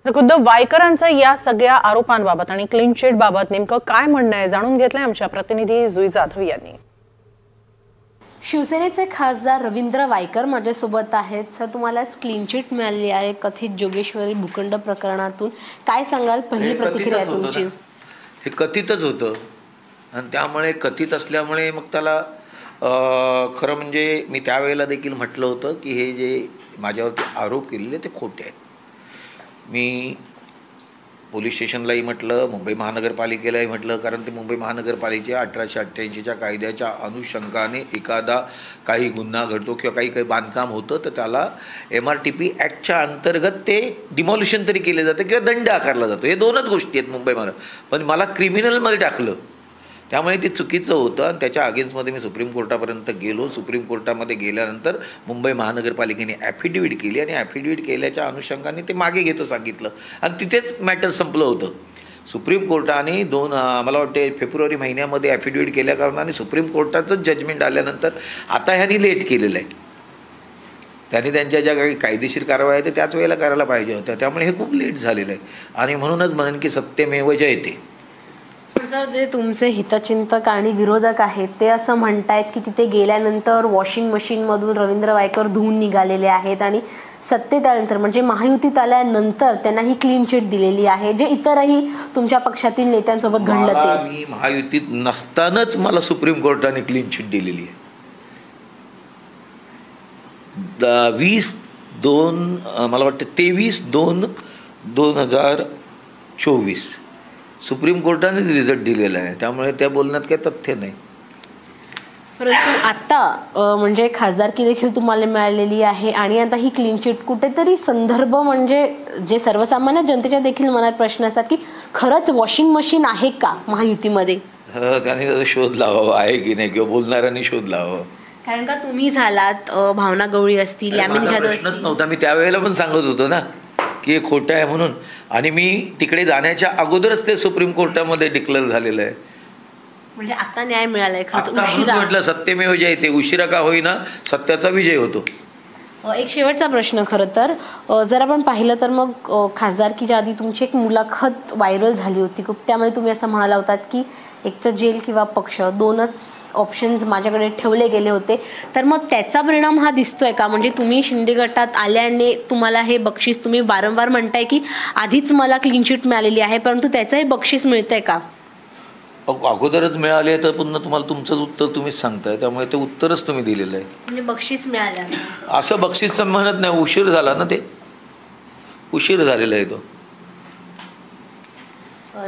तर खुद्द वायकरांचं या सगळ्या आरोपांबाबत आणि क्लीन चिट बाबत नेमकं काय म्हणणं आहे जाणून घेतलंय आमच्या प्रतिनिधी जुई जाधव यांनी। शिवसेनेचे खासदार रवींद्र वायकर माझ्यासोबत आहेत। सर, तुम्हाला क्लीन चिट मिळाली आहे कथित जोगेश्वरी भूखंड प्रकरणातून, काय सांगाल? पहिली प्रतिक्रिया तुमची? हे कथितच होतं आणि त्यामुळे कथित असल्यामुळे मग त्याला खरं म्हणजे मी त्यावेळेला देखील म्हटलं होतं की हे जे माझ्यावरती आरोप केलेले ते खोटे आहेत। मी पोलीस स्टेशनलाही म्हटलं, मुंबई महानगरपालिकेलाही म्हटलं, कारण ते मुंबई महानगरपालिकेच्या 1888च्या कायद्याच्या अनुषंगाने एखादा काही गुन्हा घडतो किंवा काही बांधकाम होतं तर त्याला MRTP ॲक्टच्या अंतर्गत ते डिमॉलिशन तरी केले जातं किंवा दंड आकारला जातो। हे दोनच गोष्टी आहेत मुंबई महानगर, पण मला क्रिमिनलमध्ये टाकलं त्यामुळे ते चुकीचं होतं आणि त्याच्या अगेन्स्टमध्ये मी सुप्रीम कोर्टापर्यंत गेलो। सुप्रीम कोर्टामध्ये गेल्यानंतर मुंबई महानगरपालिकेने ॲफिडेविट केली आणि ॲफिडेविट केल्याच्या अनुषंगाने ते मागे घेतं सांगितलं आणि तिथेच मॅटर संपलं होतं। सुप्रीम कोर्टाने मला वाटते फेब्रुवारी महिन्यामध्ये ॲफिडेविट केल्या कारणाने सुप्रीम कोर्टाचंच जजमेंट आल्यानंतर आता ह्यांनी लेट केलेलं आहे। त्यांनी त्यांच्या ज्या काही कायदेशीर कारवाई आहे त्याच वेळेला करायला पाहिजे होत्या, त्यामुळे हे खूप लेट झालेलं आहे आणि म्हणूनच म्हणेन की सत्यमेव जयते। सर, जे तुमचे हितचिंतक आणि विरोधक आहेत ते असं म्हणतायत की तिथे गेल्यानंतर वॉशिंग मशीनमधून रवींद्र वायकर धुवून निघालेले आहेत आणि सत्तेत आल्यानंतर म्हणजे महायुतीत आल्यानंतर त्यांना ही क्लीन चिट दिलेली आहे, जे इतरही तुमच्या पक्षातील नेत्यांसोबत घडलं ते। मी महायुतीत नसतानाच मला सुप्रीम कोर्टाने क्लीन चिट दिलेली आहे। 20-2 मला वाटतं 23-2-2024 सुप्रीम कोर्टानेच रिझल्ट दिलेला आहे, त्यामुळे त्या बोलण्यात काही तथ्य नाही। परंतु आता म्हणजे खासदारकी देखील तुम्हाला मिळालेली आहे आणि आता ही क्लीन चिट कुठेतरी संदर्भ म्हणजे जे सर्वसामान्य जनतेच्या देखील मनात प्रश्न असतात की खरंच वॉशिंग मशीन आहे का महायुतीमध्ये? त्याने शोध लावावा आहे की नाही किंवा बोलणाऱ्यांनी शोध लावावा, कारण का तुम्ही झालात, भावना गवळी असतील, यामिनी जाधव प्रश्नच नव्हता। मी त्यावेळेला पण सांगत होतो ना की हे खोटं आहे म्हणून, आणि मी तिकडे जाण्याच्या अगोदरच ते सुप्रीम कोर्टामध्ये डिक्लेअर झालेलं आहे। म्हणजे आता न्याय मिळालाय, खरं उशिरा म्हटलं सत्यमेव जयते, उशिरा का होईना सत्याचा विजय होतो। एक शेवटचा प्रश्न, खरं तर जर आपण पाहिलं तर मग खासदारकीच्या आधी तुमची एक मुलाखत व्हायरल झाली होती खूप, त्यामध्ये तुम्ही असं म्हणाला होतात की एक तर जेल किंवा पक्ष, दोनच ऑप्शन्स माझ्याकडे ठेवले गेले होते। तर मग त्याचा परिणाम हा दिसतोय का? म्हणजे तुम्ही शिंदे गटात आल्याने तुम्हाला हे बक्षीस, तुम्ही वारंवार म्हणताय की आधीच मला क्लीन चिट मिळालेली आहे, परंतु त्याचंही बक्षीस मिळतंय का? अगोदरच मिळाले तर पुन्हा तुम्हाला तुमचंच उत्तर तुम्हीच सांगताय, त्यामुळे ते उत्तरच तुम्ही दिलेलं आहे। म्हणजे बक्षीस मिळालं असं बक्षीस म्हणत नाही, उशीर झाला ना, ते उशीर झालेला आहे तो।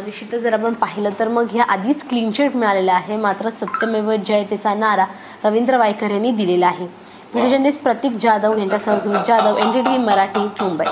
निश्चितच जर आपण पाहिलं तर मग ह्या आधीच क्लीन चिट मिळालेला आहे, मात्र सत्यमेव जयतेचा नारा रवींद्र वायकर यांनी दिलेला आहे। व्हिडिओ जर्नलिस्ट प्रतीक जाधव यांच्यासह जुई जाधव, NDTV मराठी, मुंबई।